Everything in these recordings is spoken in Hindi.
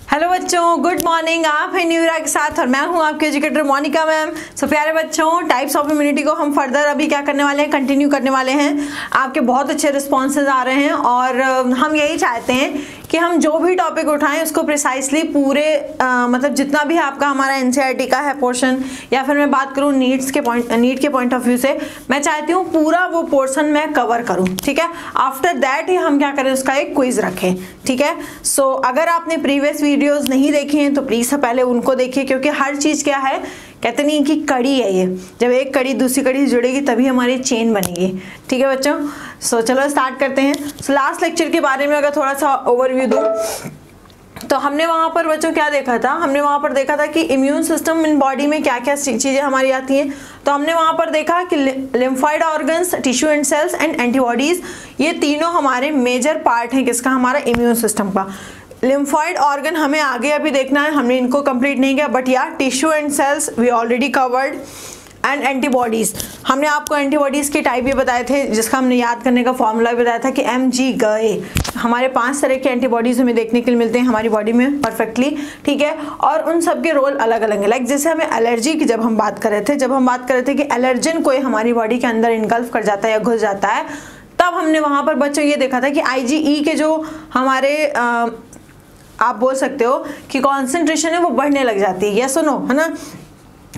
हेलो बच्चों, गुड मॉर्निंग। आप हैं न्यूरा के साथ और मैं हूं आपके एजुकेटर मोनिका मैम। सो प्यारे बच्चों, टाइप्स ऑफ इम्यूनिटी को हम फर्दर अभी क्या करने वाले हैं, कंटिन्यू करने वाले हैं। आपके बहुत अच्छे रिस्पॉन्सेज आ रहे हैं और हम यही चाहते हैं कि हम जो भी टॉपिक उठाएं उसको प्रिसाइसली पूरे मतलब जितना भी आपका हमारा एनसीईआरटी का है पोर्शन, या फिर मैं बात करूं नीट के पॉइंट ऑफ व्यू से, मैं चाहती हूँ पूरा वो पोर्शन मैं कवर करूं। ठीक है, आफ्टर दैट ही हम क्या करें, उसका एक क्विज रखें। ठीक है, सो अगर आपने प्रीवियस वीडियोस नहीं देखे हैं तो प्लीज पहले उनको देखिए, क्योंकि हर चीज क्या है, कहते नहीं कि कड़ी है ये, जब एक कड़ी दूसरी कड़ी जुड़ेगी तभी हमारी चेन बनेगी। ठीक है बच्चों, सो चलो स्टार्ट करते हैं। सो लास्ट लेक्चर के बारे में अगर थोड़ा सा ओवरव्यू दूं तो हमने वहां पर बच्चों क्या देखा था, हमने वहां पर देखा था कि इम्यून सिस्टम इन बॉडी में क्या क्या चीजें हमारी आती हैं। तो हमने वहां पर देखा कि lymphoid organs, tissue and cells and antibodies, ये तीनों हमारे मेजर पार्ट हैं किसका, हमारा इम्यून सिस्टम का। लिम्फाइड ऑर्गन हमें आगे अभी देखना है, हमने इनको कंप्लीट नहीं किया, बट या tissue and cells we already covered, and antibodies हमने आपको एंटीबॉडीज के टाइप ये बताए थे, जिसका हमने याद करने का फॉर्मूला भी बताया था कि MG हमारे 5 तरह के एंटीबॉडीज हमें देखने के लिए मिलते हैं हमारी बॉडी में परफेक्टली। ठीक है, और उन सब के रोल अलग अलग है। लाइक जैसे हमें एलर्जी की जब हम बात कर रहे थे, कि एलर्जन कोई हमारी बॉडी के अंदर इनगल्फ कर जाता है या घुस जाता है, तब हमने वहां पर बच्चों ये देखा था कि IgE के जो हमारे आप बोल सकते हो कि कॉन्सेंट्रेशन है वो बढ़ने लग जाती है, यस और नो, है ना।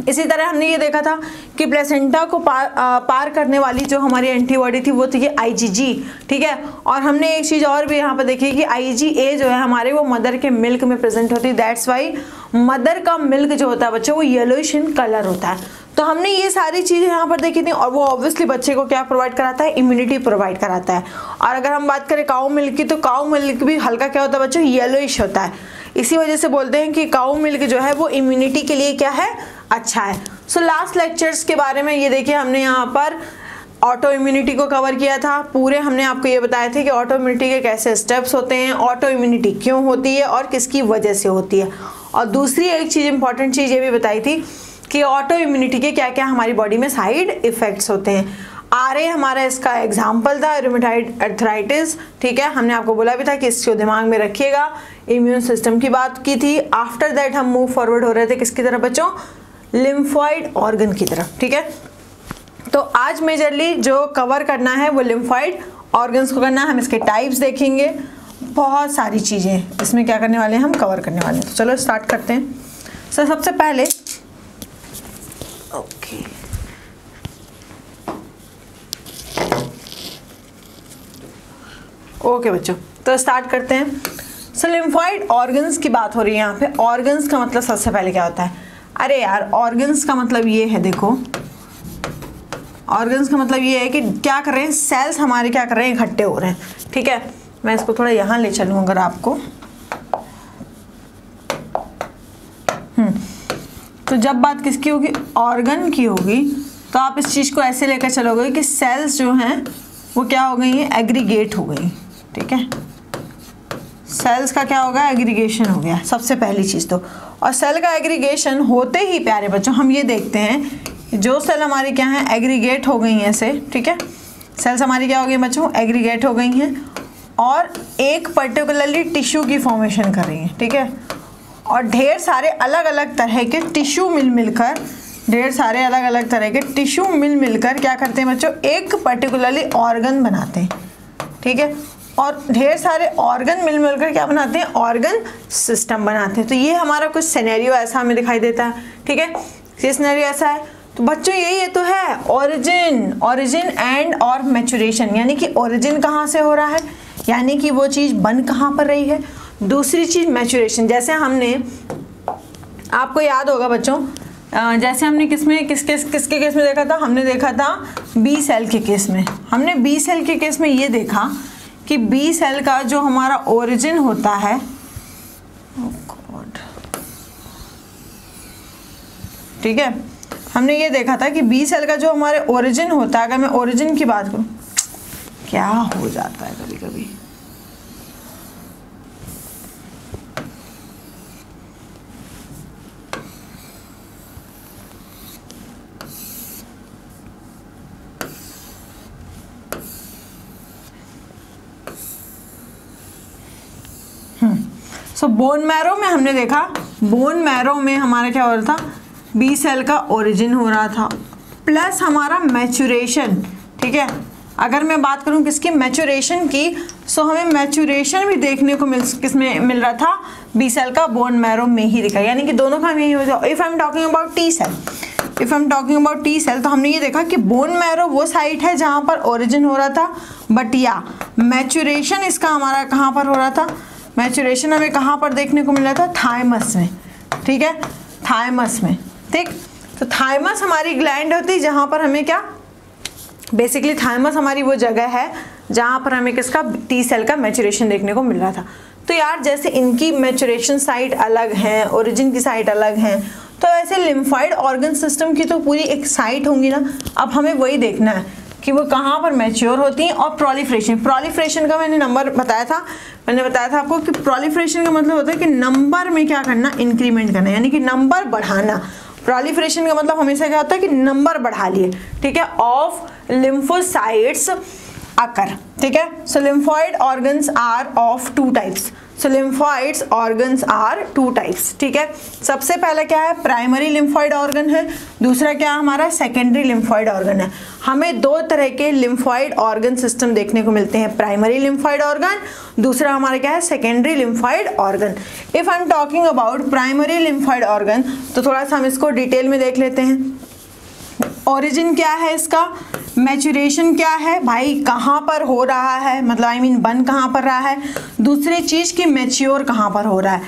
इसी तरह हमने ये देखा था कि प्लेसेंटा को पार करने वाली जो हमारी एंटीबॉडी थी वो थी ये IgG। ठीक है, और हमने एक चीज और भी यहाँ पर देखी कि IgA जो है हमारे वो मदर के मिल्क में प्रेजेंट होती है। दैट्स वाई मदर का मिल्क जो होता है बच्चों वो येलोइश इन कलर होता है। तो हमने ये सारी चीजें यहाँ पर देखी थी, और वो ऑब्वियसली बच्चे को क्या प्रोवाइड कराता है, इम्यूनिटी प्रोवाइड कराता है। और अगर हम बात करें काऊ मिल्क की, तो काऊ मिल्क भी हल्का क्या होता है बच्चों, येलोइश होता है। इसी वजह से बोलते हैं कि काऊ मिल्क जो है वो इम्यूनिटी के लिए क्या है, अच्छा है। सो लास्ट लेक्चर्स के बारे में ये देखिए, हमने यहाँ पर ऑटो इम्यूनिटी को कवर किया था पूरे। हमने आपको ये बताया था कि ऑटो इम्यूनिटी के कैसे स्टेप्स होते हैं, ऑटो इम्यूनिटी क्यों होती है और किसकी वजह से होती है। और दूसरी एक चीज, इंपॉर्टेंट चीज ये भी बताई थी कि ऑटो इम्यूनिटी के क्या क्या हमारी बॉडी में साइड इफेक्ट्स होते हैं। RA हमारा इसका एग्जाम्पल था, रूमेटॉइड अर्थराइटिस। ठीक है, हमने आपको बोला भी था कि इसको दिमाग में रखिएगा, इम्यून सिस्टम की बात की थी। आफ्टर दैट हम मूव फॉरवर्ड हो रहे थे किसकी तरफ बच्चों, लिम्फॉइड ऑर्गन की तरफ। ठीक है, तो आज मेजरली जो कवर करना है वो लिम्फॉइड ऑर्गन्स को करना है। हम इसके टाइप्स देखेंगे, बहुत सारी चीजें इसमें क्या करने वाले हैं, हम कवर करने वाले हैं। तो चलो स्टार्ट करते हैं। सर सबसे पहले ओके बच्चों, तो स्टार्ट करते हैं। सो लिम्फॉइड ऑर्गन्स की बात हो रही है यहाँ पे। ऑर्गन्स का मतलब सबसे पहले क्या होता है, अरे यार ऑर्गन्स का मतलब ये है, देखो ऑर्गन्स का मतलब ये है कि क्या कर रहे हैं, सेल्स हमारे क्या कर रहे हैं, इकट्ठे हो रहे हैं। ठीक है, मैं इसको थोड़ा यहाँ ले चलूँ अगर आपको, तो जब बात किसकी होगी, ऑर्गन की होगी, तो आप इस चीज को ऐसे लेकर चलोगे कि सेल्स जो हैं वो क्या हो गई हैं, एग्रीगेट हो गई। ठीक है, सेल्स का क्या होगा, एग्रीगेशन हो गया सबसे पहली चीज तो। और सेल का एग्रीगेशन होते ही प्यारे बच्चों हम ये देखते हैं जो सेल हमारी क्या है, एग्रीगेट हो गई हैं ऐसे। ठीक है, सेल्स हमारी क्या हो गई बच्चों, एग्रीगेट हो गई हैं और एक पर्टिकुलरली टिश्यू की फॉर्मेशन कर रही हैं। ठीक है, और ढेर सारे अलग अलग तरह के टिश्यू मिलकर क्या करते हैं बच्चों, एक पर्टिकुलरली ऑर्गन बनाते हैं। ठीक है, और ढेर सारे ऑर्गन मिलकर क्या बनाते हैं, ऑर्गन सिस्टम बनाते हैं। तो ये हमारा कुछ सिनेरियो ऐसा हमें दिखाई देता है। ठीक है, ये सिनेरियो ऐसा है। तो बच्चों यही तो है ओरिजिन एंड और मैच्योरेशन, यानी कि ओरिजिन कहाँ से हो रहा है, यानी कि वो चीज़ बन कहाँ पर रही है। दूसरी चीज मैच्योरेशन, जैसे हमने आपको याद होगा बच्चों, जैसे हमने किसके केस में देखा था, हमने देखा था बी सेल के केस में। हमने बी सेल के केस में ये देखा कि बी सेल का जो हमारा ओरिजिन होता है, ठीक है, हमने ये देखा था कि बी सेल का जो हमारे ओरिजिन होता है, अगर मैं ओरिजिन की बात करूं, क्या हो जाता है कभी कभी, सो बोन मैरो में हमने देखा, बोन मैरो में हमारा क्या हो रहा था, बी सेल का ओरिजिन हो रहा था प्लस हमारा मैचुरेशन। ठीक है, अगर मैं बात करूं किसकी, मैचुरेशन की, सो हमें मैचुरेशन भी देखने को किसमें मिल रहा था, बी सेल का बोन मैरो में ही दिखा, यानी कि दोनों का यही हो जाओ। If I am talking about T cell, if I am talking about T cell, तो हमने ये देखा कि बोन मैरो वो साइट है जहां पर ओरिजिन हो रहा था, बट या मैचुरेशन इसका हमारा कहाँ पर हो रहा था, मैचुरेशन हमें कहाँ पर देखने को मिल रहा था, थाइमस में। ठीक है, थाइमस में। ठीक, तो थाइमस हमारी ग्लैंड होती है जहाँ पर हमें क्या, बेसिकली थाइमस हमारी वो जगह है जहाँ पर हमें किसका, टी सेल का मैचुरेशन देखने को मिल रहा था। तो यार जैसे इनकी मैचुरेशन साइट अलग है, ओरिजिन की साइट अलग है, तो ऐसे लिम्फाइड ऑर्गन सिस्टम की तो पूरी एक साइट होंगी ना। अब हमें वही देखना है कि वो कहाँ पर मैच्योर होती हैं। और प्रोलिफरेशन का मैंने नंबर बताया था, मैंने बताया था आपको कि प्रोलिफरेशन का मतलब होता है कि नंबर में क्या करना, इंक्रीमेंट करना, यानी कि नंबर बढ़ाना। प्रोलिफरेशन का मतलब हमेशा क्या होता है कि नंबर बढ़ा लिए। ठीक है, ऑफ लिम्फोसाइट्स अकर। ठीक है, so lymphoid organs are of two types. So lymphoids organs are two types. ठीक है, सबसे पहला क्या है, प्राइमरी लिम्फॉइड ऑर्गन है, दूसरा क्या हमारा सेकेंडरी लिम्फॉइड ऑर्गन है। हमें दो तरह के लिम्फॉइड ऑर्गन सिस्टम देखने को मिलते हैं, प्राइमरी लिम्फॉइड ऑर्गन, दूसरा हमारा क्या है, secondary lymphoid organ. If I am talking about primary lymphoid organ, तो थोड़ा सा हम इसको डिटेल में देख लेते हैं। ओरिजिन क्या है इसका, मैचुरेशन क्या है भाई, कहाँ पर हो रहा है, मतलब बन कहाँ पर रहा है, दूसरी चीज की मैच्योर कहाँ पर हो रहा है,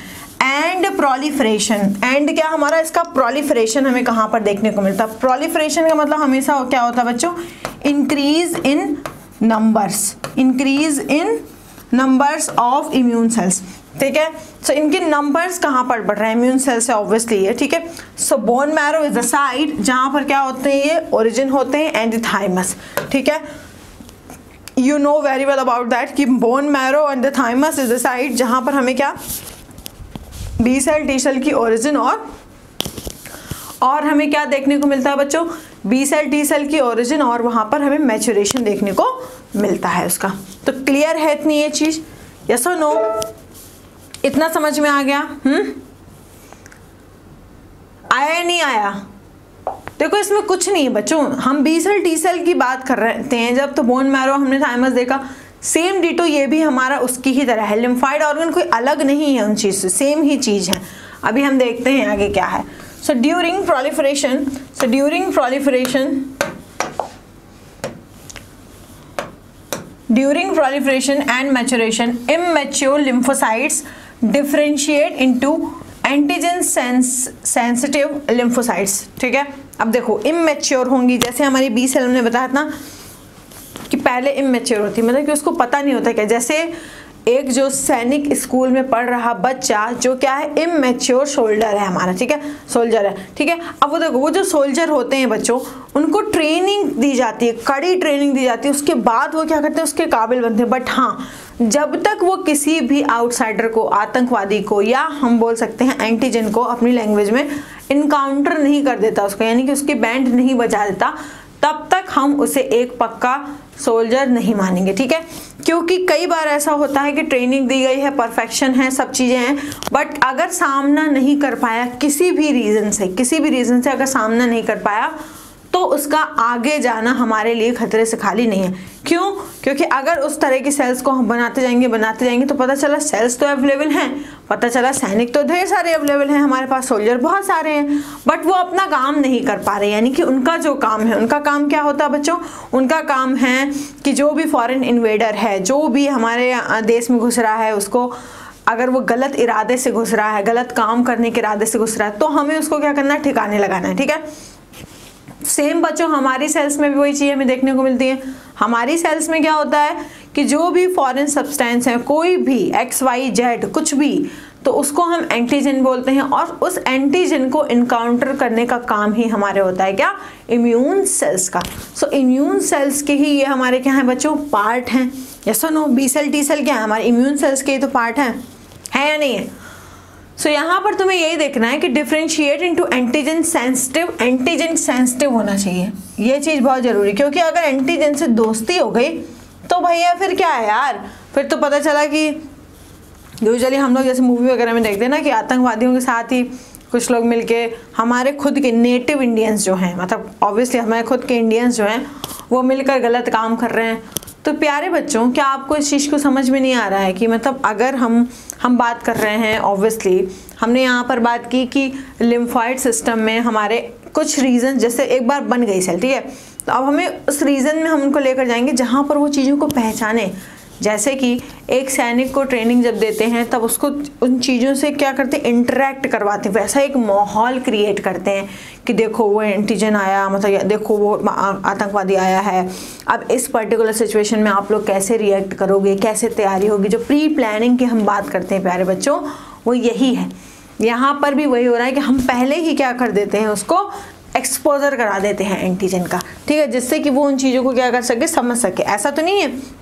एंड प्रोलिफरेशन। एंड क्या हमारा इसका प्रोलिफरेशन हमें कहाँ पर देखने को मिलता है। प्रोलिफरेशन का मतलब हमेशा क्या होता है बच्चों, increase in numbers, increase in numbers of immune cells. ठीक है, सो इनके नंबर्स कहाँ पर बढ़ रहे हैं, इम्यून सेल से ऑब्वियसली है। ठीक है, so bone marrow is the site जहाँ पर क्या होते हैं, ये ओरिजिन होते हैं, एंड थाइमस। ठीक है, you know very well about that कि bone marrow and the thymus is the site जहाँ पर हमें क्या, बी सेल टी सेल की ओरिजिन और हमें क्या देखने को मिलता है बच्चों, बी सेल टी सेल की ओरिजिन, और वहाँ पर हमें मैचुरेशन देखने को मिलता है उसका। तो क्लियर है इतनी ये चीज़, यस और नो, इतना समझ में आ गया? आया या नहीं आया? देखो इसमें कुछ नहीं है बच्चों, हम बी सेल टी सेल की बात कर रहे हैं जब, तो बोन मैरो हमने थाइमस देखा, सेम डिटो ये भी हमारा उसकी ही तरह है। लिम्फाइड ऑर्गन कोई अलग नहीं है उन चीज से, सेम ही चीज है। अभी हम देखते हैं आगे क्या है। So during proliferation and maturation, immature lymphocytes differentiate into antigen sensitive lymphocytes। ठीक है, अब देखो immature होंगी, जैसे हमारी बी सेल ने बताया था ना कि पहले immature होती, मतलब कि उसको पता नहीं होता क्या, जैसे एक जो सैनिक स्कूल में पढ़ रहा बच्चा जो क्या है, इमेच्योर सोल्जर है हमारा। ठीक है, सोल्जर है। ठीक है, अब वो देखो, वो जो सोल्जर होते हैं बच्चों, उनको ट्रेनिंग दी जाती है, कड़ी ट्रेनिंग दी जाती है, उसके बाद वो क्या करते हैं, उसके काबिल बनते हैं। बट हाँ, जब तक वो किसी भी आउटसाइडर को, आतंकवादी को, या हम बोल सकते हैं एंटीजन को अपनी लैंग्वेज में, इनकाउंटर नहीं कर देता उसको, यानी कि उसकी बैंड नहीं बजा देता, तब तक हम उसे एक पक्का सोल्जर नहीं मानेंगे। ठीक है, क्योंकि कई बार ऐसा होता है कि ट्रेनिंग दी गई है, परफेक्शन है, सब चीज़ें हैं, बट अगर सामना नहीं कर पाया किसी भी रीज़न से अगर सामना नहीं कर पाया, तो उसका आगे जाना हमारे लिए खतरे से खाली नहीं है। क्यों? क्योंकि अगर उस तरह की सेल्स को हम बनाते जाएंगे तो पता चला सेल्स तो अवेलेबल हैं, पता चला सैनिक तो ढेर सारे अवेलेबल हैं हमारे पास, सोल्जर बहुत सारे हैं, बट वो अपना काम नहीं कर पा रहे। यानी कि उनका जो काम है, उनका काम क्या होता है बच्चों, उनका काम है कि जो भी फॉरेन इन्वेडर है, जो भी हमारे देश में घुस रहा है, उसको अगर वो गलत इरादे से घुस रहा है, गलत काम करने के इरादे से घुस रहा है, तो हमें उसको क्या करना है, ठिकाने लगाना है। ठीक है, सेम बच्चों हमारी सेल्स में भी वही चीज़ हमें देखने को मिलती है। हमारी सेल्स में क्या होता है कि जो भी फॉरेन सब्सटेंस है, कोई भी XYZ कुछ भी, तो उसको हम एंटीजन बोलते हैं, और उस एंटीजन को इनकाउंटर करने का काम ही हमारे होता है क्या, इम्यून सेल्स का। सो इम्यून सेल्स के ही ये हमारे क्या है बच्चों, पार्ट हैं। यस और no, B cell T cell क्या है, हमारे इम्यून सेल्स के ही तो पार्ट हैं, है या नहीं है? सो यहाँ पर तुम्हें यही देखना है कि डिफरेंशिएट इनटू एंटीजन सेंसिटिव होना चाहिए, ये चीज़ बहुत ज़रूरी, क्योंकि अगर एंटीजन से दोस्ती हो गई तो भैया फिर क्या है यार, फिर तो पता चला कि यूजुअली हम लोग जैसे मूवी वगैरह में देखते हैं ना कि आतंकवादियों के साथ ही कुछ लोग मिलके हमारे खुद के नेटिव इंडियंस जो हैं, मतलब ऑब्वियसली हमारे खुद के इंडियंस जो हैं वो मिलकर गलत काम कर रहे हैं। तो प्यारे बच्चों, क्या आपको इस चीज़ को समझ में नहीं आ रहा है कि मतलब अगर हम बात कर रहे हैं, ऑब्वियसली हमने यहाँ पर बात की कि लिम्फॉइड सिस्टम में हमारे कुछ रीजन, जैसे एक बार बन गई सेल, ठीक है, तो अब हमें उस रीजन में हम उनको लेकर जाएंगे जहाँ पर वो चीज़ों को पहचाने। जैसे कि एक सैनिक को ट्रेनिंग जब देते हैं तब उसको उन चीज़ों से क्या करते हैं, इंटरेक्ट करवाते हैं, वैसा एक माहौल क्रिएट करते हैं कि देखो वो एंटीजन आया, मतलब देखो वो आतंकवादी आया है, अब इस पर्टिकुलर सिचुएशन में आप लोग कैसे रिएक्ट करोगे, कैसे तैयारी होगी। जो प्री प्लानिंग की हम बात करते हैं प्यारे बच्चों, वो यही है। यहाँ पर भी वही हो रहा है कि हम पहले ही क्या कर देते हैं, उसको एक्सपोजर करा देते हैं एंटीजन का, ठीक है, जिससे कि वो उन चीज़ों को क्या कर सके, समझ सके। ऐसा तो नहीं है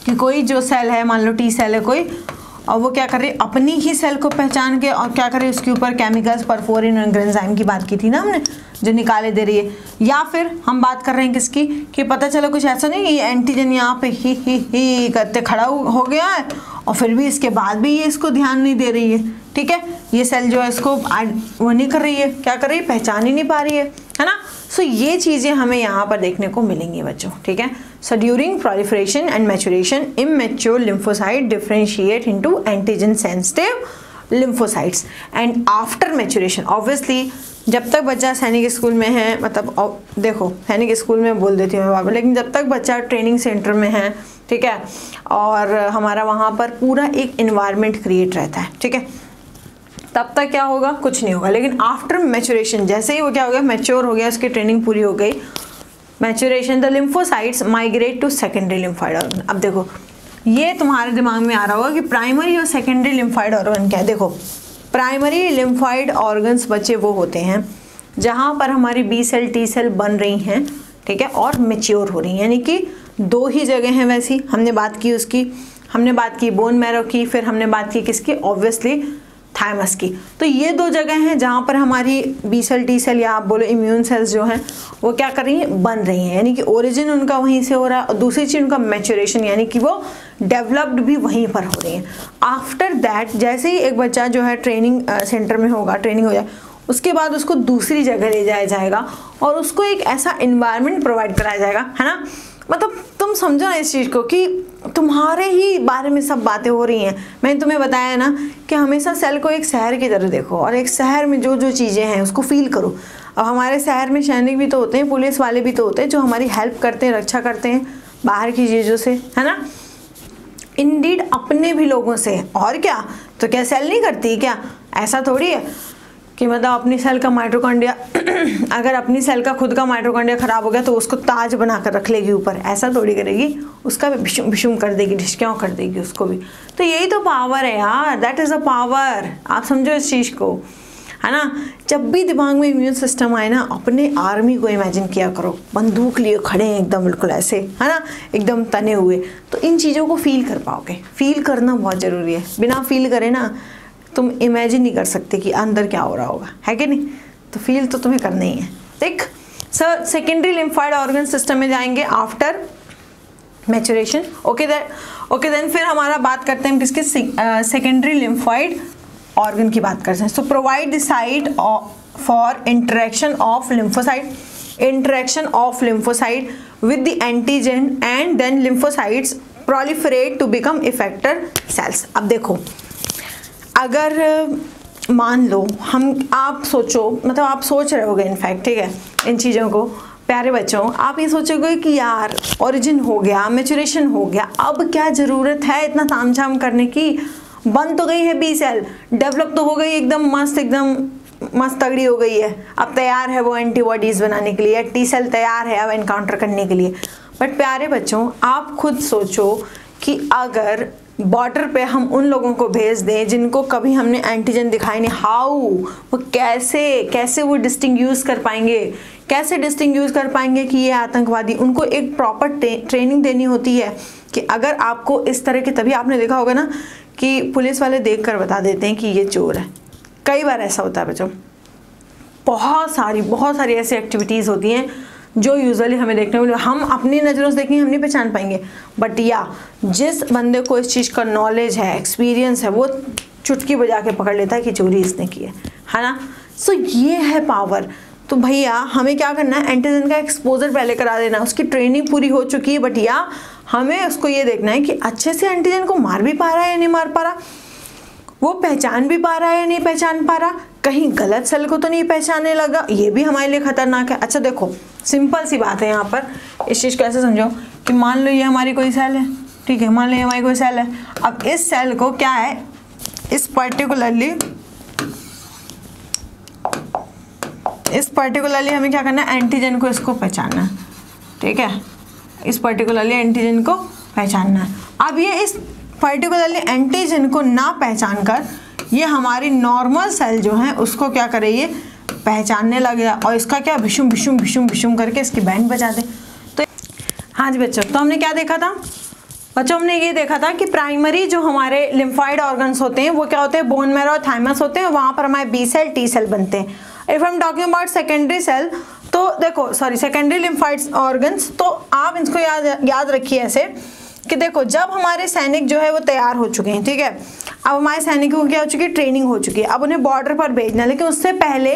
कि कोई जो सेल है, मान लो टी सेल है कोई, और वो क्या कर रही है, अपनी ही सेल को पहचान के और क्या कर रही है, उसके ऊपर केमिकल्स, परफोरिन और ग्रेंजाइम की बात की थी ना हमने, जो निकाले दे रही है। या फिर हम बात कर रहे हैं किसकी, कि पता चला कुछ ऐसा नहीं कि ये एंटीजन यहाँ पे ही करते खड़ा हो गया है और फिर भी इसके बाद भी ये इसको ध्यान नहीं दे रही है, ठीक है, ये सेल जो है इसको वो नहीं कर रही है, क्या कर रही है, पहचान ही नहीं पा रही है ना। सो ये चीज़ें हमें यहाँ पर देखने को मिलेंगी बच्चों, ठीक है। So during proliferation and maturation immature lymphocyte differentiate into antigen sensitive lymphocytes and after maturation, obviously जब तक बच्चा सैनिक स्कूल में है, मतलब देखो सैनिक स्कूल में बोल देती हूँ मैं बाबा, लेकिन जब तक बच्चा ट्रेनिंग सेंटर में है, ठीक है, और हमारा वहाँ पर पूरा एक इन्वायरमेंट क्रिएट रहता है, ठीक है, तब तक क्या होगा, कुछ नहीं होगा। लेकिन आफ्टर मैच्योरेशन, जैसे ही वो क्या हो गया, मैच्योर हो गया, उसकी ट्रेनिंग पूरी हो गई, maturation, the lymphocytes migrate to secondary lymphoid organ. अब देखो ये तुम्हारे दिमाग में आ रहा होगा कि प्राइमरी और सेकेंडरी लिम्फॉइड ऑर्गन क्या है। देखो प्राइमरी लिम्फॉइड ऑर्गन्स बच्चे वो होते हैं जहाँ पर हमारी बी सेल टी सेल बन रही हैं, ठीक है, और मैच्योर हो रही हैं, यानी कि दो ही जगह हैं। वैसी हमने बात की उसकी, हमने बात की बोन मैरो की, फिर हमने बात की किसकी, ऑब्वियसली थाइमस की। तो ये दो जगह हैं जहाँ पर हमारी बी सेल टी सेल या आप बोलो इम्यून सेल्स जो हैं वो क्या कर रही हैं, बन रही हैं, यानी कि ओरिजिन उनका वहीं से हो रहा है। और दूसरी चीज़ उनका मैच्योरेशन, यानी कि वो डेवलप्ड भी वहीं पर हो रही हैं। आफ्टर दैट जैसे ही एक बच्चा जो है ट्रेनिंग सेंटर में होगा, ट्रेनिंग हो जाए, उसके बाद उसको दूसरी जगह ले जाया जाएगा और उसको एक ऐसा इन्वायरमेंट प्रोवाइड कराया जाएगा, है ना। मतलब तुम समझो ना इस चीज़ को कि तुम्हारे ही बारे में सब बातें हो रही हैं। मैंने तुम्हें बताया ना कि हमेशा सेल को एक शहर की तरह देखो और एक शहर में जो जो चीज़ें हैं उसको फील करो। अब हमारे शहर में सैनिक भी तो होते हैं, पुलिस वाले भी तो होते हैं जो हमारी हेल्प करते हैं, रक्षा करते हैं बाहर की चीज़ों से, है ना। इंडीड अपने भी लोगों से, और क्या, तो क्या सेल नहीं करती क्या? ऐसा थोड़ी है कि मतलब अपनी सेल का माइटोकॉन्ड्रिया अगर अपनी सेल का खुद का माइटोकॉन्ड्रिया खराब हो गया तो उसको ताज बनाकर रख लेगी ऊपर, ऐसा थोड़ी करेगी, उसका भी भिशुम भिशुम कर देगी, ढिशक्याँ कर देगी उसको भी। तो यही तो पावर है यार, दैट इज़ अ पावर। आप समझो इस चीज़ को, है ना। जब भी दिमाग में इम्यून सिस्टम आए ना, अपने आर्मी को इमेजिन किया करो, बंदूक लिए खड़े हैं एकदम बिल्कुल ऐसे, है ना, एकदम तने हुए। तो इन चीज़ों को फील कर पाओगे, फील करना बहुत ज़रूरी है। बिना फील करे ना तुम इमेजिन नहीं कर सकते कि अंदर क्या हो रहा होगा, है कि नहीं। तो फील तो तुम्हें करना ही है। देख sir, secondary lymphoid organ system में जाएंगे आफ्टर मैच्योरेशन। ओके देन फिर हमारा बात करते हैं किसके, सेकेंडरी लिम्फॉइड ऑर्गन की बात करते हैं। So provide the site for interaction of lymphocyte with the antigen and then lymphocytes proliferate to become effector cells. अब देखो, अगर मान लो आप सोचो, मतलब आप सोच रहे होगे इनफैक्ट, ठीक है, इन चीज़ों को, प्यारे बच्चों, आप ये सोचोगे कि यार ओरिजिन हो गया, मैच्योरेशन हो गया, अब क्या ज़रूरत है इतना तामझाम करने की, बन तो गई है बी सेल, डेवलप तो हो गई एकदम मस्त तगड़ी हो गई है, अब तैयार है वो एंटीबॉडीज़ बनाने के लिए, टी सेल तैयार है अब एनकाउंटर करने के लिए। बट प्यारे बच्चों, आप खुद सोचो कि अगर बॉर्डर पे हम उन लोगों को भेज दें जिनको कभी हमने एंटीजन दिखाई नहीं, वो कैसे वो डिस्टिंग्यूज कर पाएंगे, कैसे डिस्टिंग्यूज कर पाएंगे कि ये आतंकवादी। उनको एक प्रॉपर ट्रेनिंग देनी होती है कि अगर आपको इस तरह के, तभी आपने देखा होगा ना कि पुलिस वाले देख कर बता देते हैं कि ये चोर है। कई बार ऐसा होता है बच्चों, बहुत सारी ऐसी एक्टिविटीज़ होती हैं जो यूजुअली हमें देखने को मिले, हम अपनी नज़रों से देखेंगे हम नहीं पहचान पाएंगे, बट या जिस बंदे को इस चीज़ का नॉलेज है, एक्सपीरियंस है, वो चुटकी बजा के पकड़ लेता है कि चोरी इसने की है ना। सो ये है पावर। तो भैया हमें क्या करना है, एंटीजन का एक्सपोजर पहले करा देना, उसकी ट्रेनिंग पूरी हो चुकी है, बट या हमें उसको ये देखना है कि अच्छे से एंटीजन को मार भी पा रहा है या नहीं मार पा रहा, वो पहचान भी पा रहा है या नहीं पहचान पा रहा, कहीं गलत सेल को तो नहीं पहचानने लगा, ये भी हमारे लिए खतरनाक है। अच्छा देखो सिंपल सी बात है यहाँ पर, इस चीज़ को ऐसे समझो कि मान लो ये हमारी कोई सेल है, ठीक है, मान लो ये हमारी कोई सेल है। अब इस सेल को क्या है, इस पर्टिकुलरली हमें क्या करना है, एंटीजन को इसको पहचानना है, ठीक है, इस पर्टिकुलरली एंटीजन को पहचानना है। अब ये इस पर्टिकुलरली एंटीजन को ना पहचान कर ये हमारी नॉर्मल सेल जो है उसको क्या करे, ये पहचानने लग गया और इसका क्या भिशुम भिशुम भिशुम भिशुम करके इसकी बैंड बजा दे। तो हाँ जी बच्चों, तो हमने क्या देखा था बच्चों, हमने ये देखा था कि प्राइमरी जो हमारे लिम्फाइड ऑर्गन्स होते हैं वो क्या होते हैं, बोन मैरो और थाइमस होते हैं, वहाँ पर हमारे बी सेल टी सेल बनते हैं। If I am talking about secondary cell, तो देखो सेकेंडरी लिम्फाइड ऑर्गन्स, तो आप इसको याद रखिए ऐसे कि देखो जब हमारे सैनिक जो है वो तैयार हो चुके हैं, ठीक है, अब हमारे सैनिकों की क्या हो चुकी है, ट्रेनिंग हो चुकी है, अब उन्हें बॉर्डर पर भेजना, लेकिन उससे पहले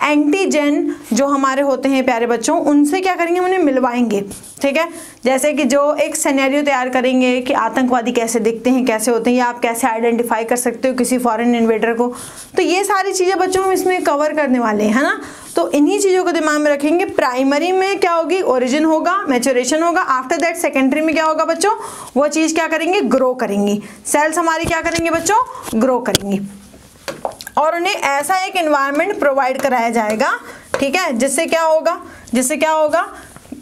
एंटीजन जो हमारे होते हैं प्यारे बच्चों, उनसे क्या करेंगे, हम उन्हें मिलवाएंगे, ठीक है। जैसे कि जो एक सिनेरियो तैयार करेंगे कि आतंकवादी कैसे दिखते हैं, कैसे होते हैं, या आप कैसे आइडेंटिफाई कर सकते हो किसी फॉरेन इन्वेडर को, तो ये सारी चीज़ें बच्चों हम इसमें कवर करने वाले हैं, है ना। तो इन्हीं चीज़ों को दिमाग में रखेंगे। प्राइमरी में क्या होगी, ओरिजिन होगा, मैच्योरेशन होगा, आफ्टर दैट सेकेंडरी में क्या होगा बच्चों, वो चीज़ क्या करेंगे, ग्रो करेंगी, सेल्स हमारी क्या करेंगे बच्चों, ग्रो करेंगी, और उन्हें ऐसा एक एनवायरनमेंट प्रोवाइड कराया जाएगा, ठीक है, जिससे क्या होगा,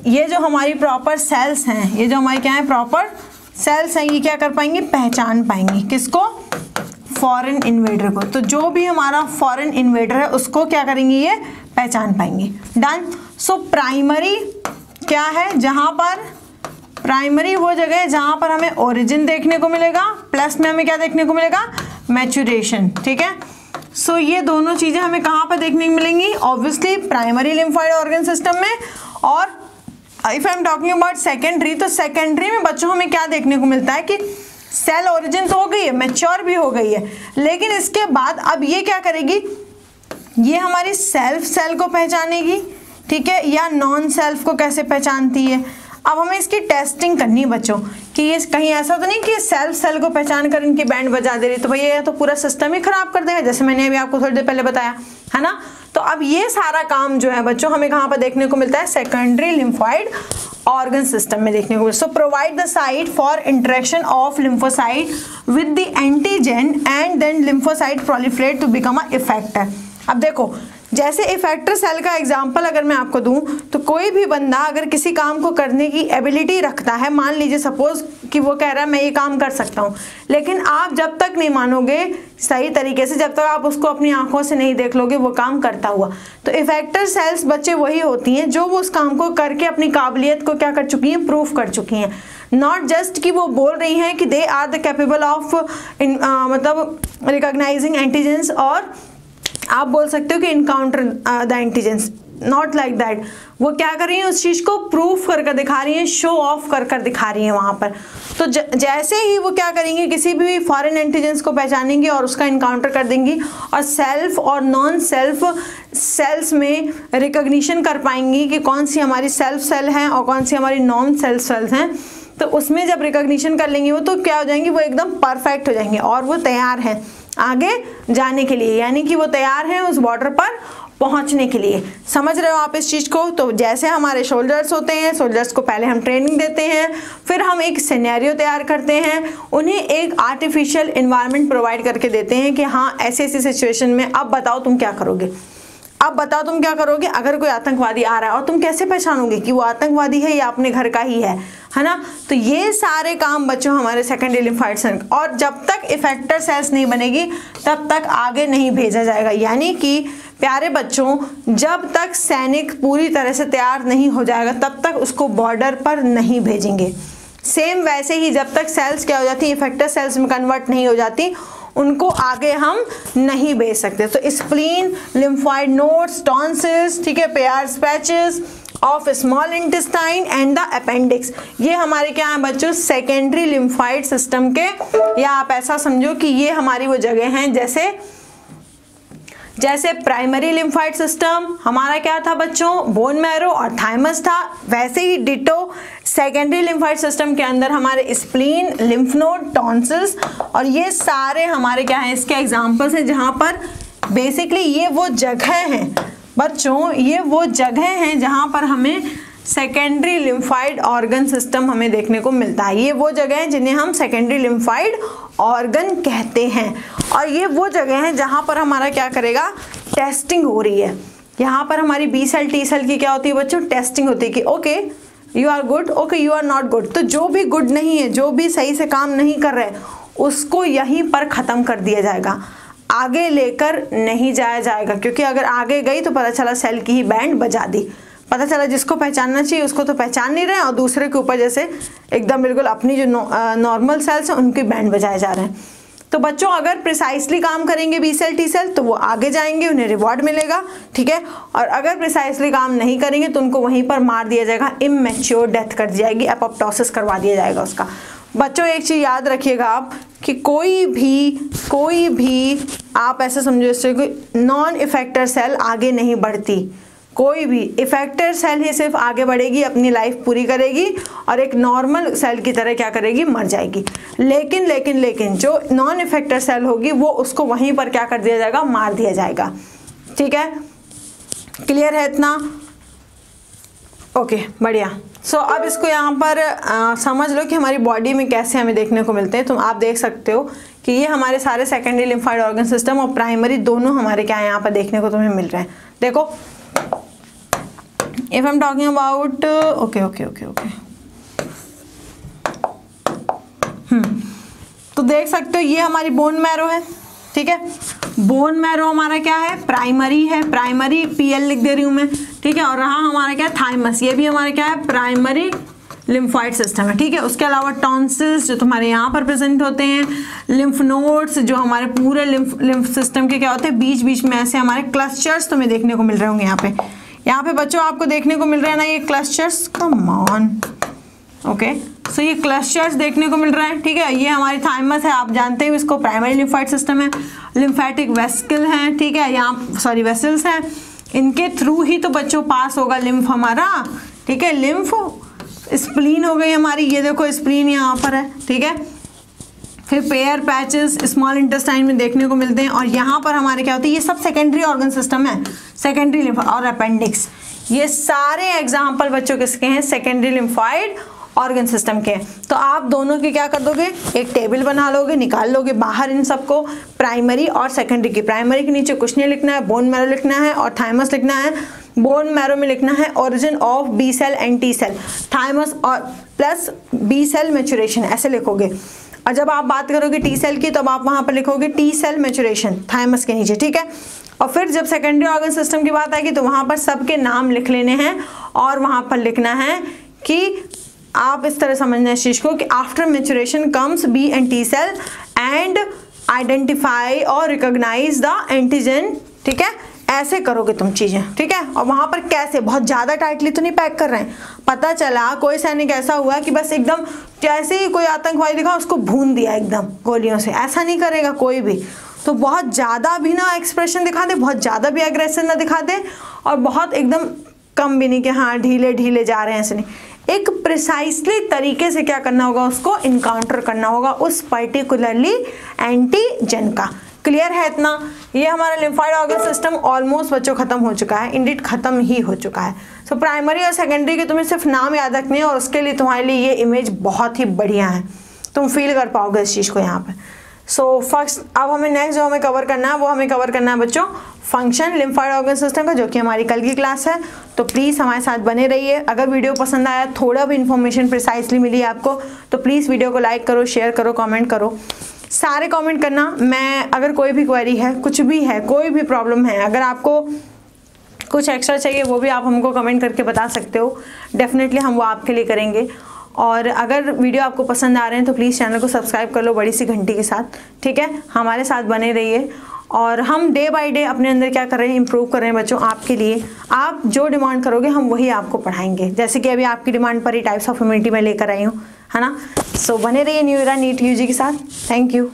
ये जो हमारी प्रॉपर सेल्स हैं, ये जो हमारी क्या है प्रॉपर सेल्स हैं, ये क्या कर पाएंगे, पहचान पाएंगे किसको, फॉरेन इन्वेडर को। तो जो भी हमारा फॉरेन इन्वेडर है उसको क्या करेंगे, ये पहचान पाएंगे। डन। सो प्राइमरी क्या है, जहां पर प्राइमरी वो जगह है जहां पर हमें ओरिजिन देखने को मिलेगा, प्लस में हमें क्या देखने को मिलेगा, मैच्योरेशन, ठीक है। सो ये दोनों चीजें हमें कहां पर देखने को मिलेंगी, obviously primary lymphoid organ system में। और if I am talking about secondary, तो सेकेंडरी में बच्चों हमें क्या देखने को मिलता है कि सेल ओरिजिन तो हो गई है, मैच्योर भी हो गई है, लेकिन इसके बाद अब ये क्या करेगी, ये हमारी सेल्फ सेल को पहचानेगी, ठीक है, या नॉन सेल्फ को कैसे पहचानती है। अब हमें इसकी टेस्टिंग करनी है बच्चों कि ये कहीं ऐसा तो नहीं कि सेल्फ सेल को पहचान कर इनकी बैंड बजा दे रही, तो भैया ये तो पूरा सिस्टम ही खराब कर देगा, जैसे मैंने अभी आपको थोड़ी देर पहले बताया, है ना। तो अब ये सारा काम जो है बच्चों हमें कहाँ पर देखने को मिलता है, सेकेंडरी लिम्फॉइड ऑर्गन सिस्टम में देखने को मिलता है। So provide the site for interaction of lymphocyte with the antigen and then lymphocyte proliferate to become a effector. अब देखो जैसे इफेक्टर सेल का एग्जांपल अगर मैं आपको दूं, तो कोई भी बंदा अगर किसी काम को करने की एबिलिटी रखता है, मान लीजिए सपोज कि वो कह रहा है मैं ये काम कर सकता हूँ, लेकिन आप जब तक नहीं मानोगे सही तरीके से, जब तक आप उसको अपनी आंखों से नहीं देख लोगे वो काम करता हुआ, तो इफेक्टर सेल्स बच्चे वही होती हैं जो वो उस काम को करके अपनी काबिलियत को क्या कर चुकी हैं, प्रूफ कर चुकी हैं। नॉट जस्ट कि वो बोल रही हैं कि they are the capable of मतलब रिकॉग्नाइजिंग एंटीजेंस, और आप बोल सकते हो कि encounter the antigens, not like that. वो क्या कर रही हैं, उस चीज़ को प्रूफ कर कर दिखा रही हैं, शो ऑफ कर कर दिखा रही हैं वहाँ पर। तो जैसे ही वो क्या करेंगी, किसी भी फॉरेन एंटीजेंस को पहचानेंगी और उसका इनकाउंटर कर देंगी, और सेल्फ और नॉन सेल्फ सेल्स में रिकॉग्निशन कर पाएंगी कि कौन सी हमारी सेल्फ सेल हैं और कौन सी हमारी नॉन सेल्फ सेल्स हैं। तो उसमें जब रिकॉग्निशन कर लेंगी वो, तो क्या हो जाएंगी, वो एकदम परफेक्ट हो जाएंगे और वो तैयार हैं आगे जाने के लिए, यानी कि वो तैयार हैं उस बॉर्डर पर पहुंचने के लिए। समझ रहे हो आप इस चीज़ को। तो जैसे हमारे सोल्जर्स होते हैं, सोल्जर्स को पहले हम ट्रेनिंग देते हैं, फिर हम एक सिनेरियो तैयार करते हैं, उन्हें एक आर्टिफिशियल इन्वायरमेंट प्रोवाइड करके देते हैं कि हाँ ऐसी ऐसी सिचुएशन में अब बताओ तुम क्या करोगे, अब बताओ तुम क्या करोगे अगर कोई आतंकवादी आ रहा है, और तुम कैसे पहचानोगे कि वो आतंकवादी है या अपने घर का ही है ना। तो ये सारे काम बच्चों हमारे सेकेंडरी लिम्फाइड सेल, और जब तक इफेक्टर सेल्स नहीं बनेगी तब तक आगे नहीं भेजा जाएगा। यानी कि प्यारे बच्चों, जब तक सैनिक पूरी तरह से तैयार नहीं हो जाएगा तब तक उसको बॉर्डर पर नहीं भेजेंगे। सेम वैसे ही जब तक सेल्स क्या हो जाती है, इफेक्टर सेल्स में कन्वर्ट नहीं हो जाती, उनको आगे हम नहीं भेज सकते। तो स्प्लीन, लिम्फॉइड नोड्स, टॉन्सिल्स, ठीक है, pairs patches of small intestine and the appendix. ये हमारे क्या है बच्चों, सेकेंडरी लिम्फाइड सिस्टम के, या आप ऐसा समझो कि ये हमारी वो जगह हैं जैसे प्राइमरी लिम्फाइड सिस्टम हमारा क्या था बच्चों, बोन मैरो और थाइमस था, वैसे ही डिटो सेकेंडरी लिम्फाइड सिस्टम के अंदर हमारे स्प्लीन, लिम्फ नोड, टॉन्सिल्स, और ये सारे हमारे क्या हैं, इसके एग्जांपल्स हैं जहां पर बेसिकली ये वो जगह हैं बच्चों, ये वो जगह हैं जहां पर हमें सेकेंडरी लिम्फाइड ऑर्गन सिस्टम हमें देखने को मिलता है। ये वो जगह हैं जिन्हें हम सेकेंडरी लिम्फाइड ऑर्गन कहते हैं, और ये वो जगह हैं जहां पर हमारा क्या करेगा, टेस्टिंग हो रही है। यहाँ पर हमारी बी सेल टी सेल की क्या होती है बच्चों, टेस्टिंग होती है कि okay you are good, okay you are not good. तो जो भी गुड नहीं है, जो भी सही से काम नहीं कर रहे, उसको यहीं पर ख़त्म कर दिया जाएगा, आगे लेकर नहीं जाया जाएगा, क्योंकि अगर आगे गई तो पता चला सेल की ही बैंड बजा दी, पता चला जिसको पहचानना चाहिए उसको तो पहचान नहीं रहे और दूसरे के ऊपर जैसे एकदम बिल्कुल अपनी जो नॉर्मल सेल्स हैं उनकी बैंड बजाए जा रहे हैं। तो बच्चों अगर प्रिसाइसली काम करेंगे बी सेल टी सेल तो वो आगे जाएंगे, उन्हें रिवॉर्ड मिलेगा, ठीक है। और अगर प्रिसाइसली काम नहीं करेंगे तो उनको वहीं पर मार दिया जाएगा, इमैच्योर डेथ कर दी जाएगी, एपोप्टोसिस करवा दिया जाएगा उसका। बच्चों एक चीज़ याद रखिएगा आप कि कोई भी आप ऐसे समझो जैसे कोई नॉन इफेक्टर सेल आगे नहीं बढ़ती, कोई भी इफेक्टर सेल ही सिर्फ आगे बढ़ेगी, अपनी लाइफ पूरी करेगी और एक नॉर्मल सेल की तरह क्या करेगी, मर जाएगी। लेकिन जो नॉन इफेक्टर सेल होगी वो उसको वहीं पर क्या कर दिया जाएगा, मार दिया जाएगा, ठीक है। क्लियर है इतना? ओके बढ़िया। सो अब इसको यहाँ पर समझ लो कि हमारी बॉडी में कैसे हमें देखने को मिलते हैं। तो आप देख सकते हो कि ये हमारे सारे सेकेंडरी लिम्फाइड ऑर्गन सिस्टम और प्राइमरी दोनों हमारे क्या यहाँ पर देखने को तुम्हें मिल रहे हैं। देखो if I am talking about okay तो देख सकते हो ये हमारी बोन मैरो है, ठीक है। बोन मैरो हमारा क्या है, प्राइमरी है, प्राइमरी पीएल लिख दे रही हूँ मैं, ठीक है। और रहा हमारा क्या है, थाइमस, ये भी हमारा क्या है, प्राइमरी लिम्फाइड सिस्टम है, ठीक है। उसके अलावा टॉन्सिल्स जो तुम्हारे यहाँ पर प्रेजेंट होते हैं, लिम्फ नोड्स जो हमारे पूरे लिम्फ सिस्टम के क्या होते हैं, बीच बीच में ऐसे हमारे क्लस्टर्स तुम्हें देखने को मिल रहे होंगे। यहाँ पे बच्चों आपको देखने को मिल रहा है ना ये क्लस्टर्स, कम ऑन, ओके। सो ये क्लस्टर्स देखने को मिल रहे हैं, ठीक है। ये हमारी थाइमस है, आप जानते हो इसको, प्राइमरी लिम्फाइड सिस्टम है। लिम्फेटिक वेसिकल हैं, ठीक है, यहाँ सॉरी वेसल्स हैं, इनके थ्रू ही तो बच्चों पास होगा लिम्फ हमारा, ठीक है। लिम्फ स्प्लीन हो गई हमारी, ये देखो स्प्लीन यहाँ पर है, ठीक है। फिर पेयर पैचेस स्मॉल इंटेस्टाइन में देखने को मिलते हैं, और यहाँ पर हमारे क्या होते हैं, ये सब सेकेंडरी ऑर्गन सिस्टम है, सेकेंडरी लिम्फ और अपेंडिक्स, ये सारे एग्जाम्पल बच्चों किसके हैं, सेकेंडरी लिम्फाइड ऑर्गन सिस्टम के। तो आप दोनों की क्या कर दोगे, एक टेबल बना लोगे, निकाल लोगे बाहर इन सबको, प्राइमरी और सेकेंडरी की। प्राइमरी के नीचे कुछ नहीं लिखना है, बोन मैरो लिखना है और थाइमस लिखना है। बोन मैरो में लिखना है origin of B cell and T cell, thymus और प्लस बी सेल मैच्योरेशन, ऐसे लिखोगे। और जब आप बात करोगे टी सेल की तब आप वहां पर लिखोगे टी सेल मैच्योरेशन थाइमस के नीचे, ठीक है। और फिर जब सेकेंडरी ऑर्गन सिस्टम की बात आएगी तो वहां पर सबके नाम लिख लेने हैं और वहां पर लिखना है कि आप इस तरह समझना इस चीज को कि after maturation comes B and T cell and identify और रिकॉग्नाइज द एंटीजन, ठीक है। ऐसे करोगे तुम चीजें, ठीक है। और वहां पर कैसे, बहुत ज्यादा टाइटली तो नहीं पैक कर रहे हैं। पता चला कोई सैनिक ऐसा हुआ कि बस एकदम जैसे ही कोई आतंकवादी दिखा उसको भून दिया एकदम गोलियों से, ऐसा नहीं करेगा कोई भी। तो बहुत ज्यादा भी ना एक्सप्रेशन दिखा दे, बहुत ज्यादा भी एग्रेशन ना दिखा दे, और बहुत एकदम कम भी नहीं कि हाँ ढीले ढीले जा रहे हैं, ऐसे नहीं। एक प्रिसाइसली तरीके से क्या करना होगा, उसको इनकाउंटर करना होगा उस पर्टिकुलरली एंटीजन का। क्लियर है इतना? ये हमारा लिम्फाइड ऑर्गन सिस्टम ऑलमोस्ट बच्चों खत्म हो चुका है, इंडिट खत्म ही हो चुका है। सो प्राइमरी और सेकेंडरी के तुम्हें सिर्फ नाम याद रखने हैं और उसके लिए तुम्हारे लिए ये इमेज बहुत ही बढ़िया है, तुम फील कर पाओगे इस चीज़ को यहाँ पे। सो फर्स्ट अब हमें नेक्स्ट जो हमें कवर करना है वो हमें कवर करना है बच्चों फंक्शन लिम्फाइड ऑर्गन सिस्टम का, जो कि हमारी कल की क्लास है। तो प्लीज़ हमारे साथ बने रहिए। अगर वीडियो पसंद आया, थोड़ा भी इन्फॉर्मेशन प्रिसाइसली मिली आपको, तो प्लीज़ वीडियो को लाइक करो, शेयर करो, कमेंट करो, सारे कमेंट करना। मैं अगर कोई भी क्वेरी है, कुछ भी है, कोई भी प्रॉब्लम है, अगर आपको कुछ एक्स्ट्रा चाहिए वो भी आप हमको कमेंट करके बता सकते हो, डेफिनेटली हम वो आपके लिए करेंगे। और अगर वीडियो आपको पसंद आ रहे हैं तो प्लीज़ चैनल को सब्सक्राइब कर लो बड़ी सी घंटी के साथ, ठीक है। हमारे साथ बने रहिए और हम डे बाय डे अपने अंदर क्या कर रहे हैं, इंप्रूव कर रहे हैं बच्चों आपके लिए। आप जो डिमांड करोगे हम वही आपको पढ़ाएंगे, जैसे कि अभी आपकी डिमांड पर ही टाइप्स ऑफ इम्यूनिटी में लेकर आई हूँ, है ना। सो बने रहिए न्यू एरा नीट यूजी के साथ। Thank you.